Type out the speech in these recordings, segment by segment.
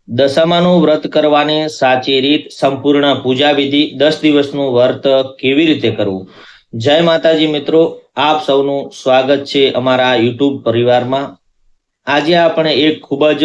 દશામાનું વ્રત કરવાની સાચી રીત, સંપૂર્ણ પૂજા વિધિ, 10 દિવસનું વ્રત કેવી રીતે કરવું. જય માતાજી મિત્રો, આપ સૌનું સ્વાગત છે અમારા યુટ્યુબ પરિવારમાં. આજે આપણે એક ખૂબ જ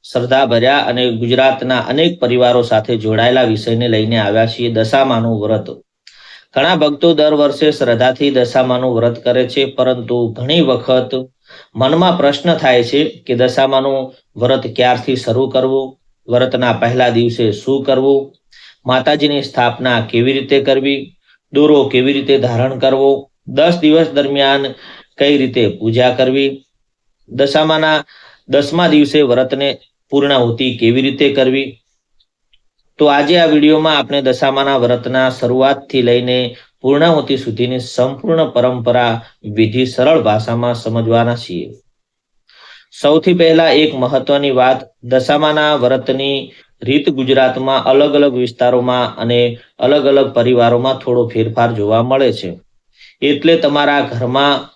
શ્રદ્ધા ભર્યા અને ગુજરાતના અનેક પરિવારો સાથે જોડાયેલા વિષયને લઈને આવ્યા છીએ, દશામાનું વ્રત. ઘણા ભક્તો દર વર્ષે શ્રદ્ધાથી દશામાનું વ્રત કરે છે, પરંતુ ઘણી વખત મનમાં પ્રશ્ન થાય છે કે દશામાનું વ્રત ક્યારથી શરૂ કરવું, વ્રતના પહેલા દિવસે શું કરવું, માતાજીની સ્થાપના કેવી રીતે કરવી, દોરો કેવી રીતે ધારણ કરવો, 10 દિવસ દરમિયાન કઈ રીતે પૂજા કરવી, દશામાના 10મા દિવસે વ્રતને પૂર્ણાહુતિ કેવી રીતે કરવી. તો આજે આ વિડીયોમાં આપણે દશામાના વ્રતના શરૂઆતથી લઈને પૂર્ણાહુતિ સુધીની સંપૂર્ણ પરંપરા વિધિ સરળ ભાષામાં સમજવાના છીએ. સૌથી પહેલા એક મહત્વની વાત, દશામાના વ્રતની રીત ગુજરાતમાં અલગ અલગ વિસ્તારોમાં અને અલગ અલગ પરિવારોમાં થોડો ફેરફાર જોવા મળે છે. એટલે તમારા ઘરમાં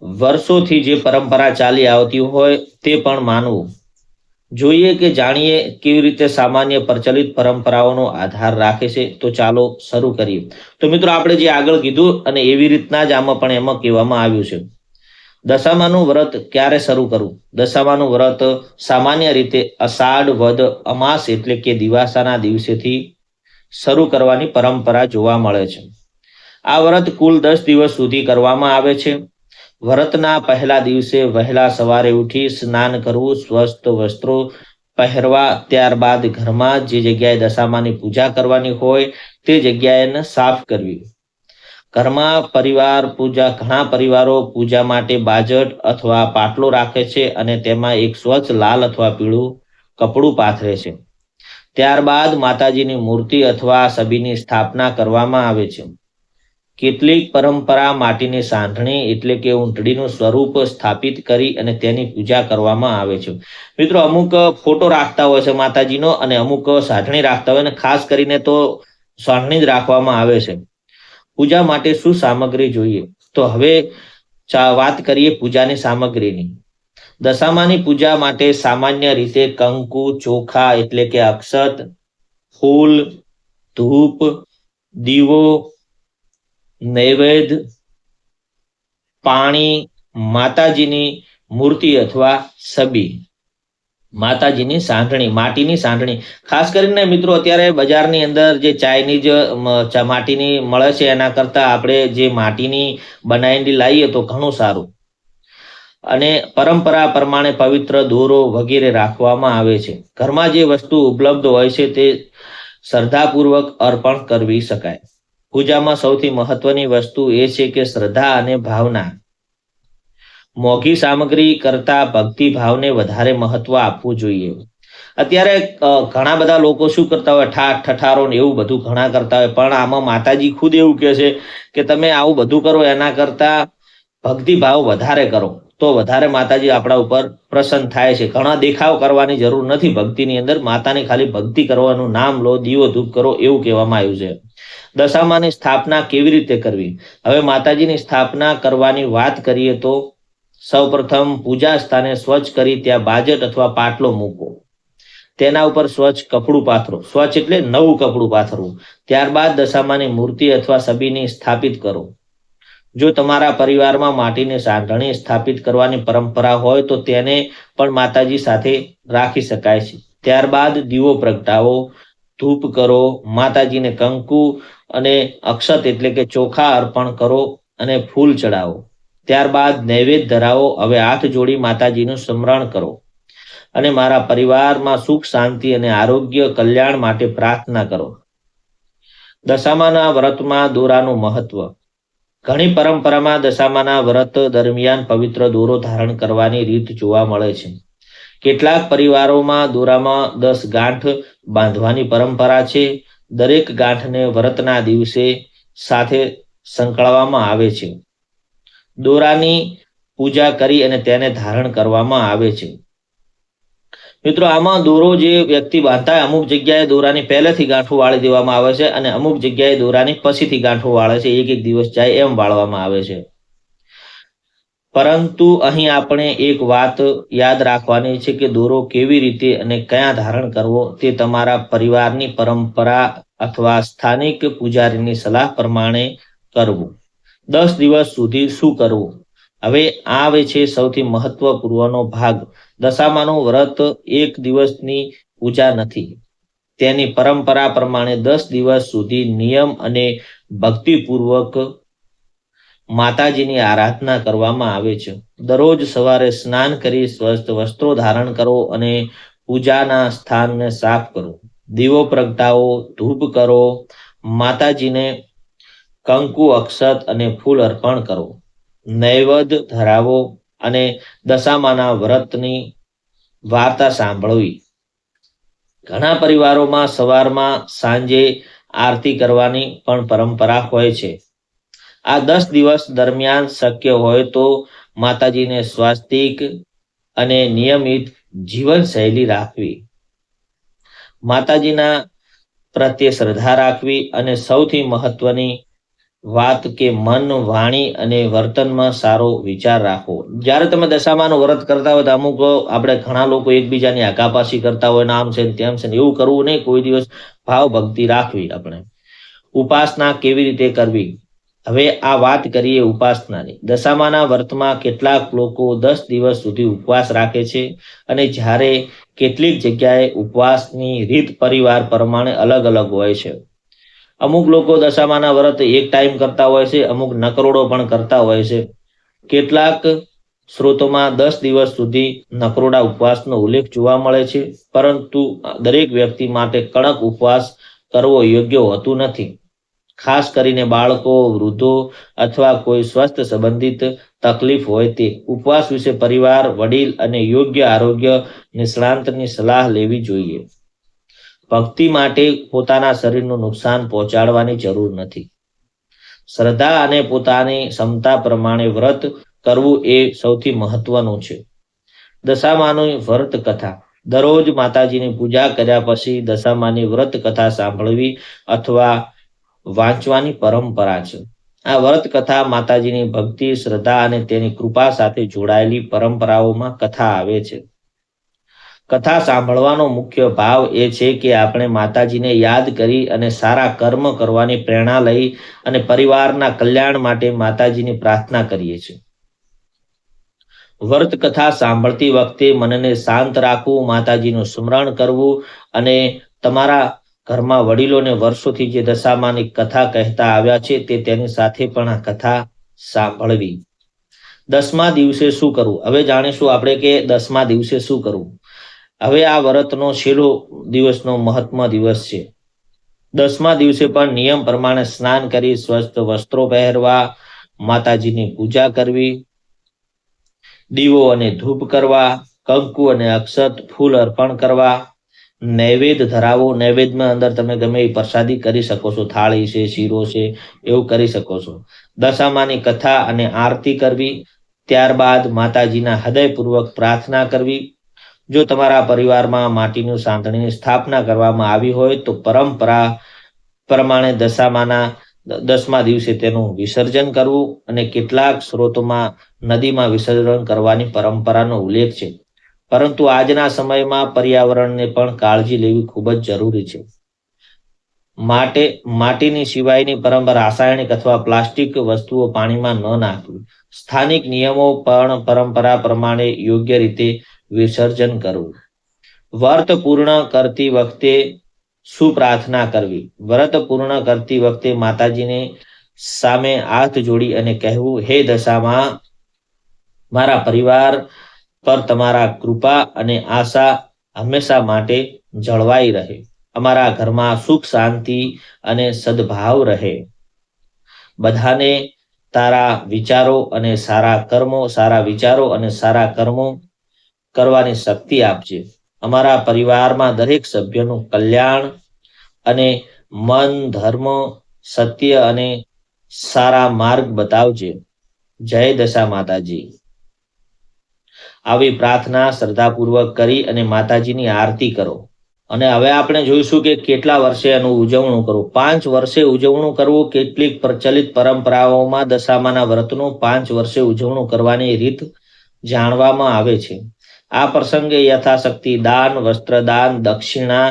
વર્ષોથી જે પરંપરા ચાલી આવતી હોય તે પણ માનવું જોઈએ કે જાણીએ કેવી રીતે સામાન્ય પ્રચલિત પરંપરાઓનો આધાર રાખે છે. તો ચાલો શરૂ કરીએ. તો મિત્રો, આપણે જે આગળ કીધું અને એવી રીતના જ આમાં પણ એમાં કહેવામાં આવ્યું છે. દશામાનું વ્રત ક્યારે શરૂ કરવું? દશામાનું વ્રત સામાન્ય રીતે અષાઢ વદ અમાસ એટલે કે દિવાસાના દિવસેથી શરૂ કરવાની પરંપરા જોવા મળે છે. આ વ્રત કુલ 10 દિવસ સુધી કરવામાં આવે છે. વ્રતના પહેલા દિવસે વહેલા સવારે ઉઠી સ્નાન કરવું, સ્વસ્થ વસ્ત્રો પહેરવા, ત્યારબાદ ઘરમાં જે જગ્યાએ દશામાની પૂજા કરવાની હોય તે જગ્યાને સાફ કરવી. ઘરમાં ઘણા પરિવારો પૂજા માટે બાજટ અથવા પાટલો રાખે છે અને તેમાં એક સ્વચ્છ લાલ અથવા પીળું કપડું પાથરે છે. ત્યારબાદ માતાજીની મૂર્તિ અથવા છબીની સ્થાપના કરવામાં આવે છે. કેટલીક પરંપરા માટીની સાંઢણી એટલે કે ઊંટડીનું સ્વરૂપ સ્થાપિત કરી અને તેની પૂજા કરવામાં આવે છે. મિત્રો, અમુક ફોટો રાખતા હોય છે માતાજીનો અને અમુક સાંઢણી રાખતા હોય, અને ખાસ કરીને તો સાંઢણી જ રાખવામાં આવે છે. પૂજા માટે શું સામગ્રી જોઈએ? તો હવે વાત કરીએ પૂજાની સામગ્રીની. દશામાની પૂજા માટે સામાન્ય રીતે કંકુ, ચોખા એટલે કે અક્ષત, ફૂલ, ધૂપ, દીવો, નૈવેદ્ય, પાણી, માતાજીની મૂર્તિ અથવા છબી, માતાજીની સાંઢણી, માટીની સાંઢણી. ખાસ કરીને મિત્રો, અત્યારે બજારની અંદર જે ચાઇનીઝ માટીની મળે છે એના કરતાં આપણે જે માટીની બનાવેલી લાવીએ તો ઘણું સારું. અને પરંપરા પ્રમાણે પવિત્ર દોરો વગેરે રાખવામાં આવે છે. ઘરમાં જે વસ્તુ ઉપલબ્ધ હોય છે તે શ્રદ્ધાપૂર્વક અર્પણ કરવી શકાય. પૂજામાં સૌથી મહત્વની વસ્તુ એ છે કે શ્રદ્ધા અને ભાવના. મોંઘી સામગ્રી કરતા ભક્તિ ભાવને વધારે મહત્વ આપવું જોઈએ. અત્યારે ઘણા બધા લોકો શું કરતા હોય, ઠાઠ ઠઠારો ને એવું બધું ઘણા કરતા હોય, પણ આમાં માતાજી ખુદ એવું કહે છે કે તમે આવું બધું કરો એના કરતા ભક્તિ ભાવ વધારે કરો તો વધારે માતાજી આપણા ઉપર પ્રસન્ન થાય છે. ઘણા દેખાવ કરવાની જરૂર નથી ભક્તિની અંદર. માતાની ખાલી ભક્તિ કરવાનું નામ લો, દીવો ધૂપ કરો, એવું કહેવામાં આવ્યું છે. દશામાની સ્થાપના કેવી રીતે કરવી? હવે માતાજીની સ્થાપના કરવાની વાત કરીએ તો સૌપ્રથમ પૂજા સ્થાને સ્વચ્છ કરી ત્યાં બાજટ અથવા પાટલો મૂકો. તેના ઉપર સ્વચ્છ કપડું પાથરો. સ્વચ્છ એટલે નવું કપડું પાથરવું. ત્યારબાદ દશામાની મૂર્તિ અથવા છબીની સ્થાપિત કરો. જો તમારા પરિવારમાં માટીની સાંઢણી સ્થાપિત કરવાની પરંપરા હોય તો તેને પણ માતાજી સાથે રાખી શકાય છે. ત્યારબાદ દીવો પ્રગટાવો, ધૂપ કરો, માતાજીને કંકુ અને અક્ષત એટલે કે ચોખા અર્પણ કરો અને ફૂલ ચડાવો. ત્યારબાદ નૈવેદ્ય ધરાવો. હવે હાથ જોડી માતાજીનું સ્મરણ કરો અને મારા પરિવારમાં સુખ, શાંતિ અને આરોગ્ય કલ્યાણ માટે પ્રાર્થના કરો. દશામાના વ્રતમાં દોરાનું મહત્વ. ઘણી પરંપરામાં દશામાના વ્રત દરમિયાન પવિત્ર દોરો ધારણ કરવાની રીત જોવા મળે છે. કેટલાક પરિવારોમાં દોરામાં 10 ગાંઠ બાંધવાની પરંપરા છે. દરેક ગાંઠને વ્રતના દિવસે સાથે સંકળવામાં આવે છે. દોરાની પૂજા કરી અને તેને ધારણ કરવામાં આવે છે. મિત્રો, આમાં દોરો જે વ્યક્તિ બાંધતા હોય, અમુક જગ્યાએ દોરાની પહેલેથી ગાંઠું વાળી દેવામાં આવે છે અને અમુક જગ્યાએ દોરાની પછીથી ગાંઠું વાળે છે. એક દિવસ જાય એમ વાળવામાં આવે છે. પરંતુ અહીં આપણે એક વાત યાદ રાખવાની છે કે દોરો કેવી રીતે અને કયા ધારણ કરવો તે તમારા પરિવારની પરંપરા અથવા સ્થાનિક પૂજારીની સલાહ પ્રમાણે કરવું. 10 દિવસ સુધી શું કરવું? હવે આવે છે સૌથી મહત્વપૂર્ણનો ભાગ. દશામાનું વ્રત એક દિવસની પૂજા નથી. તેની પરંપરા પ્રમાણે 10 દિવસ સુધી નિયમ અને ભક્તિપૂર્વક માતાજીની આરાધના કરવામાં આવે છે. દરરોજ સવારે સ્નાન કરી સ્વસ્થ વસ્ત્રો ધારણ કરો અને પૂજાના સ્થાનને સાફ કરો. દીવો પ્રગટાવો, ધૂપ કરો, માતાજીને કંકુ, અક્ષત અને ફૂલ અર્પણ કરો. નૈવેદ્ય ધરાવો અને દશામાના વ્રતની વાર્તા સાંભળવી. ઘણા પરિવારોમાં સવારમાં સાંજે આરતી કરવાની પણ પરંપરા હોય છે. આ 10 દિવસ દરમિયાન શક્ય હોય તો માતાજીને સ્વાસ્તિક અને નિયમિત જીવનશૈલી રાખવી, માતાજીના પ્રત્યે શ્રદ્ધા રાખવી અને સૌથી મહત્વની વાત કે મન, વાણી અને વર્તનમાં સારો વિચાર રાખવો. જ્યારે તમે દશામાનું વ્રત કરતા હોય તો અમુક આપણે ઘણા લોકો એકબીજાની આગાપાસી કરતા હોય ને આમ છે ને તેમ છે ને એવું કરવું નહીં. કોઈ દિવસ ભાવ ભક્તિ રાખવી. આપણે ઉપાસના કેવી રીતે કરવી? હવે આ વાત કરીએ ઉપાસનાની. દશામાના વ્રતમાં કેટલાક લોકો 10 દિવસ સુધી ઉપવાસ રાખે છે અને જ્યારે કેટલીક જગ્યાએ ઉપવાસની રીત પરિવાર પ્રમાણે અલગ અલગ હોય છે. અમુક લોકો દશામાના વ્રત એક ટાઈમ કરતા હોય છે, અમુક નકરોડો પણ કરતા હોય છે. કેટલાક સ્ત્રોતોમાં 10 દિવસ સુધી નકરોડા ઉપવાસનો ઉલ્લેખ જોવા મળે છે, પરંતુ દરેક વ્યક્તિ માટે કડક ઉપવાસ કરવો યોગ્ય હોતું નથી. ખાસ કરીને બાળકો, વૃદ્ધો અથવા કોઈ સ્વસ્થ સંબંધિત તકલીફ હોય તે. ઉપવાસ વિશે પરિવાર, વડીલ અને યોગ્ય આરોગ્ય નિષ્ણાતની સલાહ લેવી જોઈએ. ભક્તિ માટે પોતાના શરીરનું નુકસાન પહોંચાડવાની જરૂર નથી. શ્રદ્ધા અને પોતાની ક્ષમતા પ્રમાણે વ્રત કરવું એ સૌથી મહત્વનું છે. દશામાની વ્રત કથા. દરરોજ માતાજીની પૂજા કર્યા પછી દશામાની વ્રત કથા સાંભળવી અથવા વાંચવાની પરંપરા છે. આ વ્રત કથા માતાજીની ભક્તિ, શ્રદ્ધા અને તેની કૃપા સાથે જોડાયેલી પરંપરાઓમાં કથા આવે છે. કથા સાંભળવાનો મુખ્ય ભાવ એ છે કે આપણે માતાજીને યાદ કરી અને સારા કર્મ કરવાની પ્રેરણા લઈ અને પરિવારના કલ્યાણ માટે માતાજીની પ્રાર્થના કરીએ છીએ. વ્રત કથા સાંભળતી વખતે મનને શાંત રાખવું, માતાજીનું સ્મરણ કરવું અને તમારા ઘરમાં વડીલોને વર્ષોથી જે દશામાની કથા કહેતા આવ્યા છે તેની સાથે પણ આ કથા સાંભળવી. 10મા દિવસે શું કરવું? હવે જાણીશું આપણે કે 10મા દિવસે શું કરવું. હવે આ વ્રતનો છેલ્લો દિવસનો મહત્તમ દિવસ છે. 10મા દિવસે પણ નિયમ પ્રમાણે સ્નાન કરી સ્વસ્થ વસ્ત્રો પહેરવા, માતાજીની પૂજા કરવી, દીવો અને ધૂપ કરવા, કંકુ અને અક્ષત ફૂલ અર્પણ કરવા, નૈવેદ્ય ધરાવો. નૈવેદ્યમાં અંદર તમે ગમે એ પ્રસાદી કરી શકો છો, થાળી છે, શીરો છે, એવું કરી શકો છો. દશામાની કથા અને આરતી કરવી. ત્યારબાદ માતાજીના હૃદયપૂર્વક પ્રાર્થના કરવી. જો તમારા પરિવારમાં માટીનું સાંતણીની સ્થાપના કરવામાં આવી હોય તો પરંપરા પ્રમાણે દશામાના 10મા દિવસે તેનું વિસર્જન કરવું અને કેટલાક સ્ત્રોતોમાં નદીમાં વિસર્જન કરવાની પરંપરાનો ઉલ્લેખ છે. પરંતુ આજના સમયમાં પર્યાવરણને પણ કાળજી લેવી ખૂબ જ જરૂરી છે. માટીની સિવાયની રાસાયણિક અથવા પ્લાસ્ટિક વસ્તુઓ પાણીમાં ન નાખવી. સ્થાનિક નિયમો પણ પરંપરા પ્રમાણે યોગ્ય રીતે વિસર્જન કરવું. વ્રત પૂર્ણ કરતી વખતે શું પ્રાર્થના કરવી? વ્રત પૂર્ણ કરતી વખતે માતાજીને સામે હાથ જોડી અને કહેવું, હે દશામાં, મારા પરિવાર પર તમારા કૃપા અને આશા હંમેશા માટે જળવાઈ રહે. અમારા ઘરમાં સુખ, શાંતિ અને સદભાવ રહે. બધાને સારા વિચારો અને સારા કર્મો કરવાની શક્તિ આપજે. અમારા પરિવારમાં દરેક સભ્યનું કલ્યાણ અને મન, ધર્મ, સત્ય અને સારા માર્ગ બતાવજે. જય દશા માતાજી. આવી પ્રાર્થના શ્રદ્ધાપૂર્વક કરી અને માતાજીની આરતી કરો અને હવે આપણે જોઈશું કે કેટલા વર્ષે એનું ઉજવણું કરવું. 5 વર્ષે ઉજવણું કરવું. કેટલીક પ્રચલિત પરંપરાઓમાં દશામાના વ્રતનું 5 વર્ષે ઉજવણું કરવાની રીત જાણવામાં આવે છે. આ પ્રસંગે યથાશક્તિ દાન, વસ્ત્રદાન, દક્ષિણા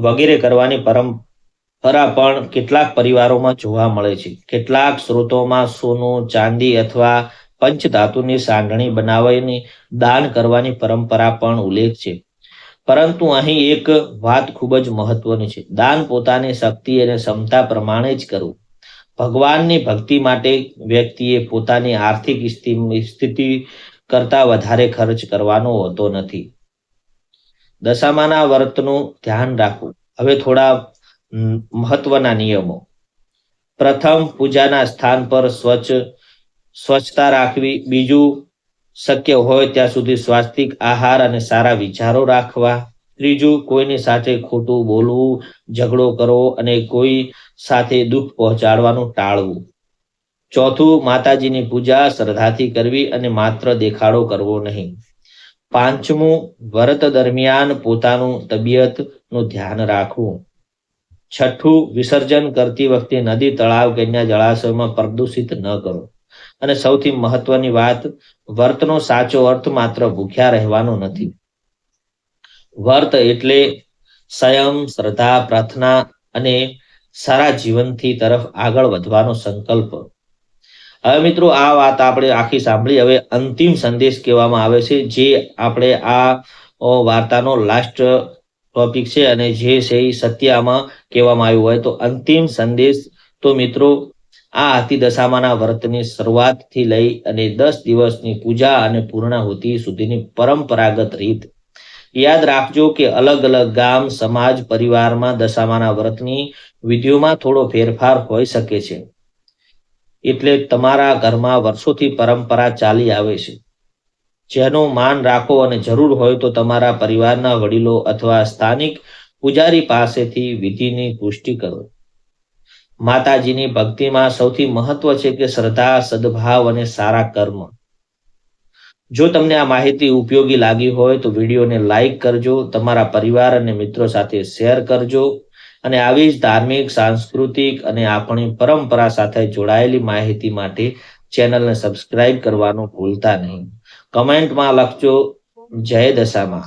વગેરે કરવાની પરંપરા પણ કેટલાક પરિવારોમાં જોવા મળે છે. કેટલાક સ્ત્રોતોમાં સોનું, ચાંદી અથવા પંચધાતુની સાંઢણી બનાવીને દાન કરવાની પરંપરા પણ ઉલ્લેખ છે. પરંતુ અહીં એક વાત ખૂબ જ મહત્વની છે. દાન પોતાની શક્તિ અને ક્ષમતા પ્રમાણે જ કરવું. ભગવાનની ભક્તિ માટે વ્યક્તિએ પોતાની આર્થિક સ્થિતિ કરતા વધારે ખર્ચ કરવાનો હોતો નથી. દશામાના વ્રતનું ધ્યાન રાખવું. હવે થોડા મહત્વના નિયમો. પ્રથમ, પૂજાના સ્થાન પર સ્વચ્છતા રાખવી. બીજું, શક્ય હોય ત્યાં સુધી સ્વાસ્થિક આહાર અને સારા વિચારો રાખવા. ત્રીજું, કોઈની સાથે ખોટું બોલવું, ઝઘડો કરવો અને કોઈ સાથે દુઃખ પહોંચાડવાનું ટાળવું. ચોથું, માતાજીની પૂજા શ્રદ્ધાથી કરવી અને માત્ર દેખાડો કરવો નહીં. પાંચમું, વ્રત દરમિયાન પોતાનું તબિયતનું ધ્યાન રાખવું. છઠ્ઠું, વિસર્જન કરતી વખતે નદી, તળાવ, કન્યા, જળાશયમાં પ્રદૂષિત ન કરો. અને સૌથી મહત્વની વાત, વ્રતનો સાચો અર્થ માત્ર ભૂખ્યા રહેવાનો નથી. વ્રત એટલે સંયમ, શ્રદ્ધા, પ્રાર્થના અને સારા જીવનથી તરફ આગળ વધવાનો સંકલ્પ. હવે મિત્રો, આ વાત આપણે આખી સાંભળી. હવે અંતિમ સંદેશ કહેવામાં આવે છે, જે આપણે આ વાર્તાનો લાસ્ટ ટોપિક છે અને જે છે એ સત્યમાં કહેવામાં આવ્યું હોય તો અંતિમ સંદેશ તો મિત્રો આ હતી દશામાના વ્રતની શરૂઆતથી લઈ અને 10 દિવસની પૂજા અને પૂર્ણાહુતિ સુધીની પરંપરાગત રીત. યાદ રાખજો કે અલગ અલગ ગામ, સમાજ, પરિવારમાં દશામાના વ્રતની વિધિઓમાં થોડો ફેરફાર હોઈ શકે છે. એટલે તમારા ઘરમાં વર્ષોથી પરંપરા ચાલી આવે છે, જેનું માન રાખો અને જરૂર હોય તો તમારા પરિવારના વડીલો અથવા સ્થાનિક પૂજારી પાસેથી વિધિની પુષ્ટિ કરો. માતાજીની ભક્તિમાં સૌથી મહત્વ છે કે શ્રદ્ધા, સદભાવ અને સારા કર્મ. જો તમને આ માહિતી ઉપયોગી લાગી હોય તો વિડીયોને લાઈક કરજો, તમારા પરિવાર અને મિત્રો સાથે શેર કરજો અને આવી જ ધાર્મિક, સાંસ્કૃતિક અને આપણી પરંપરા સાથે જોડાયેલી માહિતી માટે ચેનલને સબસ્ક્રાઇબ કરવાનું ભૂલતા નહીં. કમેન્ટમાં લખજો જય દશામાં.